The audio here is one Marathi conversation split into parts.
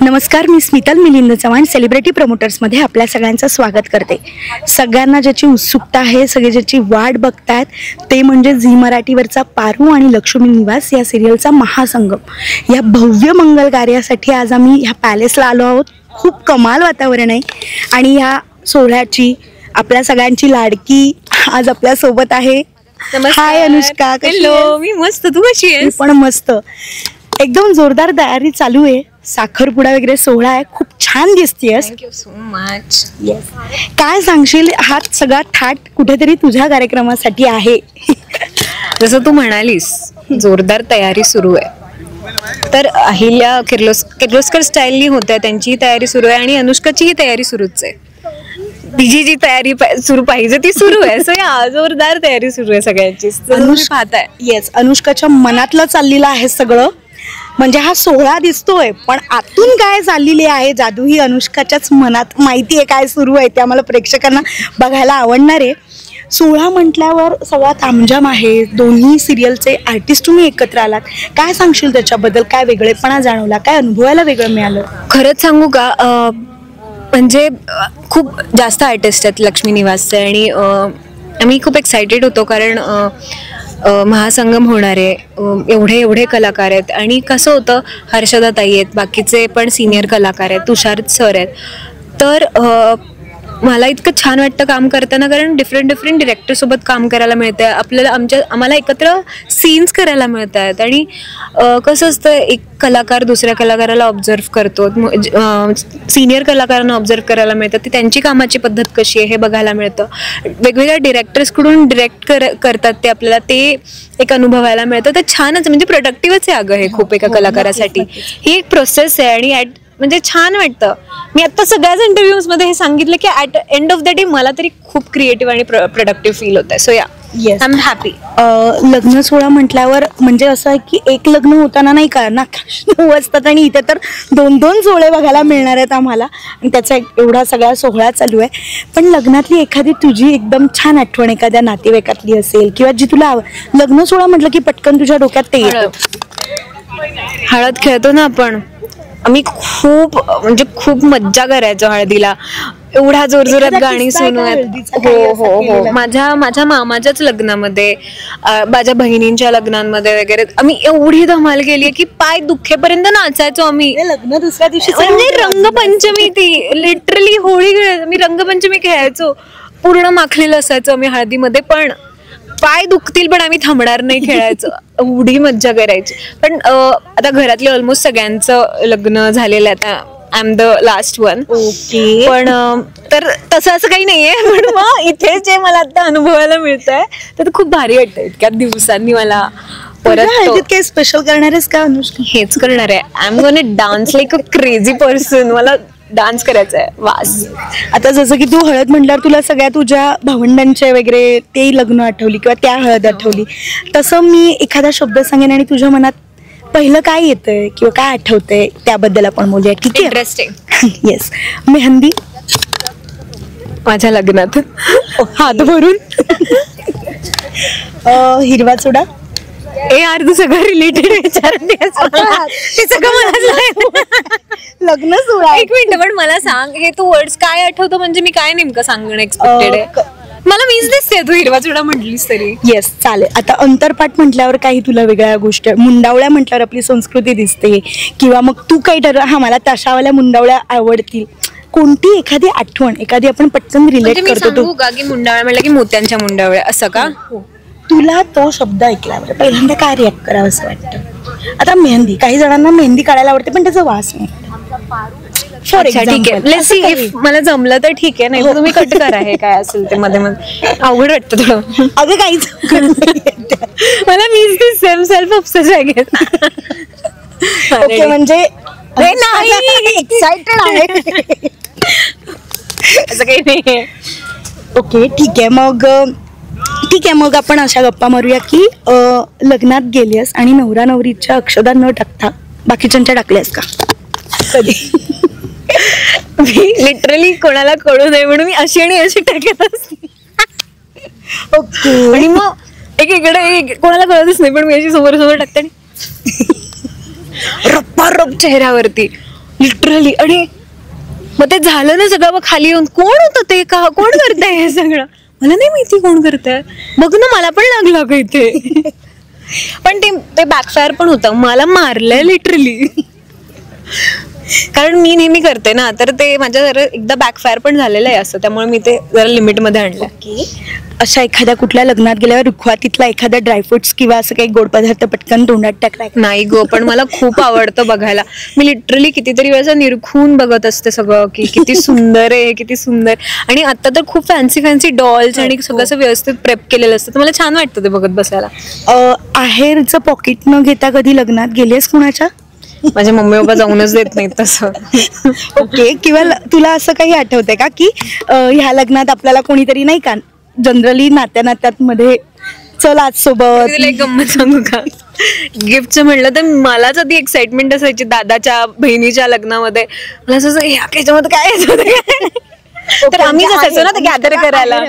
नमस्कार, मी स्मितल मिलिंद चव्हाण सेलिब्रिटी प्रमोटर्समध्ये आपल्या सगळ्यांचं स्वागत करते. सगळ्यांना ज्याची उत्सुकता आहे, सगळे ज्याची वाट बघतायत ते म्हणजे झी मराठीवरचा पारू आणि लक्ष्मी निवास या सिरियलचा महासंगम. या भव्य मंगल कार्यासाठी आज आम्ही ह्या पॅलेसला आलो आहोत. खूप कमाल वातावरण आहे आणि ह्या सोहळ्याची आपल्या सगळ्यांची लाडकी आज आपल्या सोबत आहे. हाय अनुष्का, हॅलो. मी मस्त, तू कशी आहेस? पण मस्त, एकदम जोरदार तयारी चालू आहे. साखरपुडा वगैरे सोहळा आहे, खूप छान दिसतेस. Thank you so much. काय सांगशील, हा सगळा थाट कुठेतरी तुझ्या कार्यक्रमासाठी आहे? जसं तू म्हणालीस जोरदार तयारी सुरू आहे, तर अहिल्या किर्लोस्कर स्टाईलनी होत्या, त्यांची तयारी सुरू आहे आणि अनुष्काचीही तयारी सुरूच आहे. तिची जी तयारी सुरू पाहिजे ती सुरू आहे. सो या जोरदार तयारी सुरू आहे सगळ्यांची. पाहताय येस, अनुष्काच्या मनातलं चाललेलं आहे सगळं. म्हणजे हा सोहळा दिसतोय, पण आतून काय चाललेली आहे जादू ही अनुष्काच्याच मनात माहिती आहे. काय सुरू आहे ते आम्हाला प्रेक्षकांना बघायला आवडणार आहे. सोहळा म्हटल्यावर सगळा तामझाम आहे. दोन्ही सिरियलचे आर्टिस्ट तुम्ही एकत्र आलात. काय सांगशील त्याच्याबद्दल? काय वेगळेपणा जाणवला? काय अनुभवायला वेगळं मिळालं? खरंच सांगू का, म्हणजे खूप जास्त आर्टिस्ट आहेत लक्ष्मी निवासचे आणि आम्ही खूप एक्सायटेड होतो, कारण महासंगम होणार आहे. एवढे कलाकार आहेत आणि कसं होतं, हर्षदा ताई आहेत, बाकीचे पण सिनियर कलाकार आहेत, तुषार सर आहेत. तर मला इतकं छान वाटतं काम करताना, कारण डिफरंट डिरेक्टरसोबत काम करायला मिळतं आपल्याला. आम्हाला एकत्र सीन्स करायला मिळत आहेत आणि कसं असतं, एक कलाकार दुसऱ्या कलाकाराला ऑब्झर्व करतो, सिनियर कलाकारांना ऑब्झर्व करायला मिळतं, ती त्यांची कामाची पद्धत कशी आहे हे बघायला मिळतं. वेगवेगळ्या डिरेक्टर्सकडून डिरेक्ट करतात ते आपल्याला, ते एक अनुभवायला मिळतं. तर छानच, म्हणजे प्रोडक्टिव्हच आहे अगं हे खूप एका कलाकारासाठी. ही एक प्रोसेस आहे आणि म्हणजे छान वाटतं. मी आता सगळ्याच इंटरव्ह्यूज मध्ये हे सांगितलं की at end of the day मला तरी खूप क्रिएटिव्ह आणि प्रोडक्टिव्ह फील होत आहे. सो या, येस, आय एम हॅपी. लग्न सोहळा म्हटल्यावर म्हणजे असं आहे की एक लग्न होताना नाही का ना 9 असतात आणि इथे तर 2 सोहळे बघायला मिळणार आहेत आम्हाला, आणि त्याचा एवढा सगळा सोहळा चालू आहे. पण लग्नातली एखादी तुझी एकदम छान आठवण एखाद्या नातेवाईकातली असेल, किंवा जी तुला लग्न सोहळा म्हटलं की पटकन तुझ्या डोक्यात ते येतं? हळद खेळतो ना आपण, आम्ही खूप मज्जा करायचो हळदीला. एवढ्या जोरजोरात गाणी सुनवत. हो. माझ्या मामाच्याच लग्नामध्ये, माझ्या बहिणींच्या लग्नांमध्ये वगैरे आम्ही एवढी धमाल केली की पाय दुखेपर्यंत नाचायचो आम्ही. लग्न दुसऱ्या दिवशी म्हणजे रंगपंचमी, ती लिटरली होळी मी रंगपंचमी खेळायचो. पूर्ण माखलेलं असायचो आम्ही हळदीमध्ये, पण पाय दुखतील पण आम्ही थांबणार नाही खेळायचं. एवढी मज्जा करायची. पण आता घरातले ऑलमोस्ट सगळ्यांचं लग्न झालेलं आहे, आता I am the last one. Okay. पण तर तसं असं काही नाहीये. पण मग इथे जे मला आता अनुभवायला मिळतंय तर खूप भारी वाटतंय. इतक्या दिवसांनी मला परत काही स्पेशल करणार आहेस का अनुष्का? हेच करणार आहे. I am gonna dance like a crazy person. मला डान्स करायचा आहे, वास. आता जसं की तू हळद म्हटल्यावर तुला सगळ्या तुझ्या भावंडांचे वगैरे ते लग्न आठवली किंवा त्या हळद आठवली, तसं मी एखादा शब्द सांगेन आणि तुझ्या मनात पहिलं काय येतंय किंवा काय आठवतंय त्याबद्दल आपण बोलूया, ठीक आहे? इंटरेस्टिंग. येस. मेहंदी माझ्या लग्नात हात भरून. हिरवा चुडा. यार तू सगळं रिलेटेड विचारते लग्न सोहळा. एक मिनिट, पण मला सांग, हे तू वर्ड्स काय आठवतं, म्हणजे मी काय नेमकं सांगणं एक्सपेक्टेड आहे? मला मीच दिसते तू हिरवा चुडा म्हटलीस तरी. येस, चालेल. आता अंतरपाठ म्हटल्यावर काही तुला वेगळ्या गोष्टी, मुंडावळ्या म्हटल्यावर आपली संस्कृती दिसते, किंवा मग तू काही हा मला तशावाल्या मुंडावळ्या आवडतील. कोणती एखादी आठवण, एखादी आपण पटकन रिलेट करतो का की मुंडावळ्या म्हटलं की मोत्यांच्या मुंडावळ्या असं का? तुला तो शब्द ऐकल्यावर पहिल्यांदा काय रिॲक्ट करावं असं वाटतं? आता मेहंदी, काही जणांना मेहंदी काढायला आवडते पण त्याचा वास नाही. ठीक आहे, मला जमलं तर ठीक आहे, नाही तर तुम्ही कट करा. हे काय असेल ते मध्ये मध्ये अवघड वाटतं थोडं. अगं काहीच मला मीच सेम सेल्फ ऑब्सेस आहे. ओके, म्हणजे नाही एक्साइटेड आहे असं काही नाही. ओके, ठीक आहे. मग आपण अशा गप्पा मारूया की लग्नात गेलीस आणि नवरा नवरीच्या अक्षदा न टाकता बाकीच्यांच्या टाकल्यास का कधी? मी लिटरली कोणाला कळू नये म्हणून मी अशी आणि अशी टाकत असते. ओके. आणि मग इकडे कोणाला कळतच नाही, पण मी अशी समोर टाकते आणि रप्पा रप चेहऱ्यावरती लिटरली. आणि मग ते झालं ना सगळं, मग खाली येऊन कोण होतं ते, का कोण करतंय हे सगळं, मला नाही माहिती कोण करतंय, बघ ना मला पण लागलं का इथे. पण ते बॅकफायर पण होतं, मला मारलंय लिटरली. कारण मी नेहमी करते ना, तर ते माझ्या जरा एकदा बॅकफायर पण झालेलं आहे असं, त्यामुळे मी ते जरा लिमिटमध्ये आणलं. की अशा एखाद्या कुठल्या लग्नात गेल्यावर रुखवातीतला एखादा ड्रायफ्रुट्स किंवा असं काही गोड पदार्थ पटकन तोंडात टाकलाय? नाही गो, पण मला खूप आवडतं बघायला. मी लिटरली कितीतरी वेळेस निरखून बघत असते सगळं, की किती सुंदर आहे, किती सुंदर. आणि आता तर खूप फॅन्सी डॉल्स आणि सगळं असं व्यवस्थित प्रेप केलेलं असतं, तर मला छान वाटतं ते बघत बसायला. आहेरचं पॉकेट न घेता कधी लग्नात गेलीस कुणाच्या? माझे मम्मी पप्पा जाऊनच देत नाहीत तसं. ओके. किंवा तुला असं काही आठवतंय का की ह्या लग्नात आपल्याला कोणीतरी नाही का, जनरली नात्यात मध्ये चल आज सोबत. तिला एक गंमत सांगू का, गिफ्टचं म्हणलं तर मलाच आधी एक्साइटमेंट असायची दादाच्या बहिणीच्या लग्नामध्ये. मला असं ह्याच्यामध्ये काय यायचं, तर आम्ही असायचो ना ते गॅदर करायला.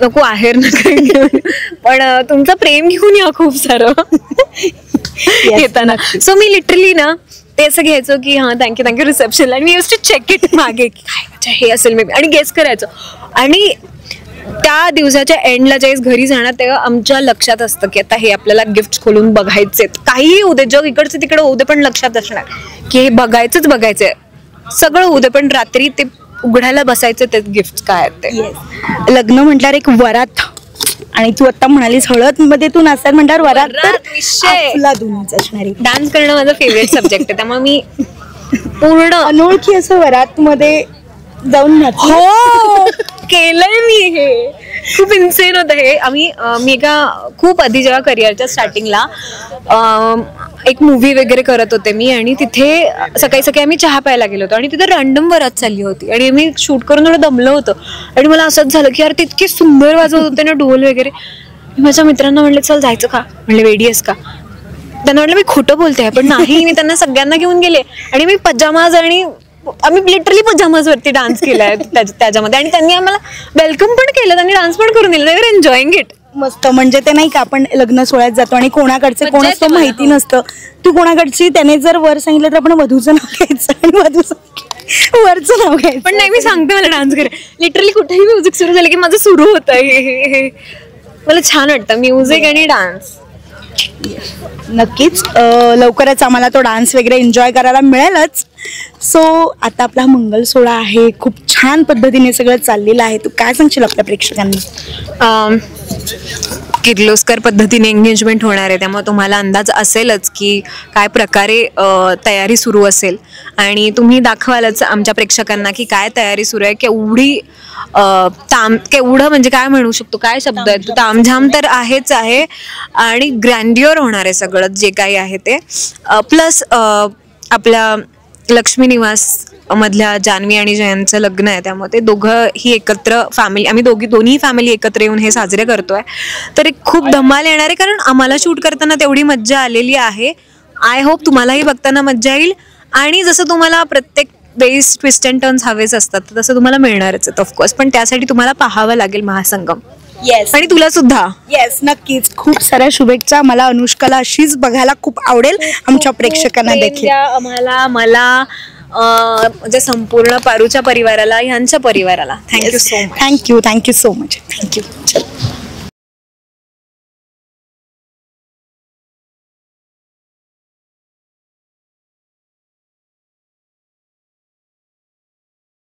नको आहेर नका घेऊन, पण तुमचं प्रेम घेऊन या खूप सारं येताना. सो मी लिटरली ना ते असं घ्यायचं की हा थँक्यू रिसेप्शनला, आणि मी यूज टू चेक इट मागे की काय अच्छा हे असेल मे बी, आणि गेस करायचं. आणि त्या दिवसाच्या एंडला ज्यावेळेस घरी जाणार तेव्हा आमच्या लक्षात असतं की आता हे आपल्याला गिफ्ट खोलून बघायचेत, काहीही होऊ दे, जग इकडचं तिकडे होऊ दे, पण लक्षात असणार की हे बघायचंय सगळं होऊ दे, पण रात्री ते उघडायला बसायचं ते गिफ्ट काय ते. लग्न म्हटल्यावर एक वरात, आणि तू आता म्हणालीस हळद मध्ये तू नाचतात म्हटल्यावर वरात तर विषय. डान्स करणं माझा फेवरेट सब्जेक्ट आहे, त्यामुळे मी पूर्ण अनोळखी असं वरात मध्ये जाऊन हो केलंय मी. हे खूप इन्सेन होतं हे. मी एका खूप आधी जेव्हा करिअरच्या स्टार्टिंगला एक मूवी वगैरे करत होते मी, आणि तिथे सकाळी आम्ही चहा प्यायला गेलो होतो, आणि तिथे रँडम वरात चालली होती, आणि मी शूट करून थोडं दमलं होतं, आणि मला असंच झालं की यार ते इतके सुंदर वाजवत होते ना ढोल वगैरे. मी माझ्या मित्रांना म्हणलं चल जायचं का, म्हणले वेडी आहेस का. त्यांना म्हटलं मी खोटं बोलते, पण नाही, मी त्यांना सगळ्यांना घेऊन गेले, आणि मी पजामाज आणि आम्ही लिटरली पजामाज वरती डान्स केलाय त्याच्यामध्ये, आणि त्यांनी आम्हाला वेलकम पण केलं, त्यांनी डान्स पण करून दिलं. दे वर एन्जॉईंग इट. मस्त. म्हणजे ते नाही का आपण लग्न सोहळ्यात जातो आणि कोणाकडचे कोण असतं माहिती नसतं, तू कोणाकडची, त्याने जर वर सांगितलं तर आपण वधूचं नाव घ्यायचं आणि वरचं नाव घ्यायचं. पण नाही, मी सांगते मला डान्स करायला. लिटरली कुठेही म्युझिक सुरू झालं की माझं सुरू होतं हे. मला छान वाटतं म्युझिक आणि डान्स. नक्कीच लवकरच आम्हाला तो डान्स वगैरे एन्जॉय करायला मिळेलच. सो आता आपला मंगल सोहळा आहे, खूप छान पद्धतीने सगळं चाललेलं आहे. तू काय सांगशील आपल्या प्रेक्षकांना? किर्लोस्कर पद्धतीने एंगेजमेंट होणार आहे, त्यामुळे तुम्हाला अंदाज असेलच की काय प्रकारे तयारी सुरू असेल, आणि तुम्ही दाखवालच आमच्या प्रेक्षकांना की काय तयारी सुरू आहे. केवढं म्हणजे काय म्हणू शकतो, काय शब्द आहे, तामझाम तर आहेच आहे, आणि ग्रँड्युअर होणार आहे सगळं जे काही आहे ते. प्लस आपल्या लक्ष्मी निवास मधल्या जान्हवी आणि जयंतचं लग्न आहे, त्यामुळे ते दोघं ही एकत्र फॅमिली, आम्ही दोन्ही फॅमिली एकत्र येऊन हे साजरे करतोय. तर एक खूप धमाल येणार आहे, कारण आम्हाला शूट करताना तेवढी मज्जा आलेली आहे. आय होप तुम्हालाही बघताना मज्जा येईल, आणि जसं तुम्हाला प्रत्येक वेळेस ट्विस्ट अँड टर्न्स हवेच असतात तसं तुम्हाला मिळणारच आहेत ऑफकोर्स, पण त्यासाठी तुम्हाला पाहावं लागेल महासंगम. येस, आणि तुला सुद्धा. येस, नक्कीच. खूप साऱ्या शुभेच्छा. मला अनुष्काला अशीच बघायला खूप आवडेल, आमच्या प्रेक्षकांना देखील. मला म्हणजे संपूर्ण पारूच्या परिवाराला, ह्यांच्या परिवाराला thank you so much. Thank you so much. Thank you.